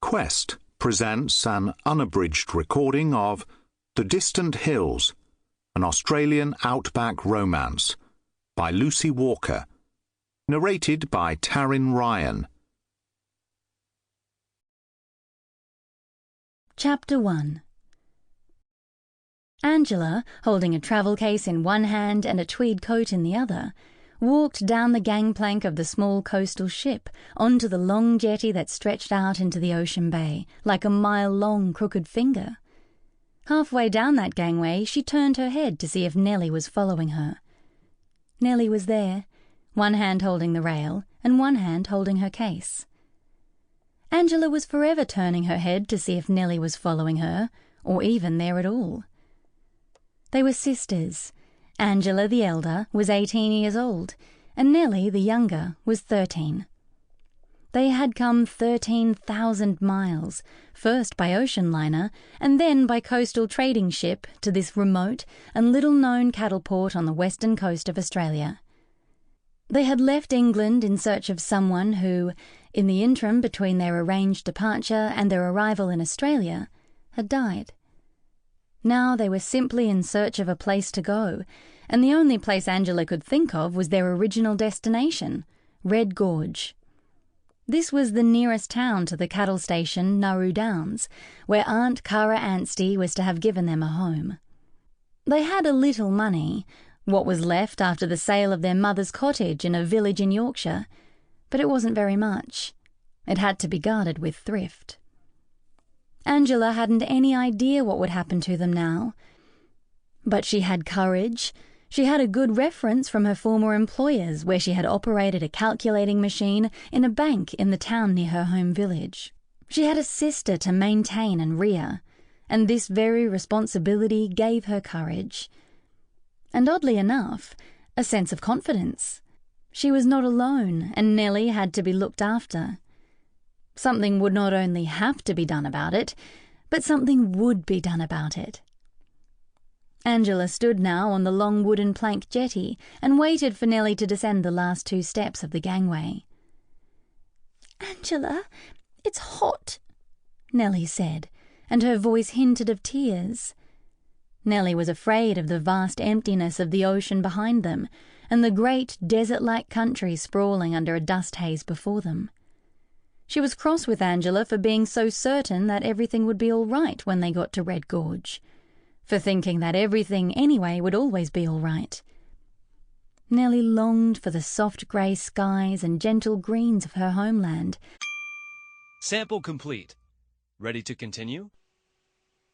Quest presents an unabridged recording of The Distant Hills, an Australian Outback romance, by Lucy Walker, narrated by Taryn Ryan. Chapter 1. Angela, holding a travel case in one hand and a tweed coat in the other, walked down the gangplank of the small coastal ship onto the long jetty that stretched out into the ocean bay like a mile-long crooked finger. Halfway down that gangway she turned her head to see if Nellie was following her. Nellie was there, one hand holding the rail and one hand holding her case. Angela was forever turning her head to see if Nellie was following her, or even there at all. They were sisters. Angela, the elder, was 18 years old, and Nellie, the younger, was 13. They had come 13,000 miles, first by ocean liner and then by coastal trading ship to this remote and little-known cattle port on the western coast of Australia. They had left England in search of someone who, in the interim between their arranged departure and their arrival in Australia, had died. Now they were simply in search of a place to go, and the only place Angela could think of was their original destination, Red Gorge. This was the nearest town to the cattle station Naroo Downs, where Aunt Cara Anstey was to have given them a home. They had a little money, what was left after the sale of their mother's cottage in a village in Yorkshire, but it wasn't very much. It had to be guarded with thrift. Angela hadn't any idea what would happen to them now. But she had courage. She had a good reference from her former employers where she had operated a calculating machine in a bank in the town near her home village. She had a sister to maintain and rear, and this very responsibility gave her courage. And oddly enough, a sense of confidence. She was not alone, and Nellie had to be looked after. Something would not only have to be done about it, but something would be done about it. Angela stood now on the long wooden plank jetty and waited for Nellie to descend the last 2 steps of the gangway. "Angela, it's hot," Nellie said, and her voice hinted of tears. Nellie was afraid of the vast emptiness of the ocean behind them and the great desert-like country sprawling under a dust haze before them. She was cross with Angela for being so certain that everything would be all right when they got to Red Gorge, for thinking that everything anyway would always be all right. Nellie longed for the soft grey skies and gentle greens of her homeland. Sample complete. Ready to continue?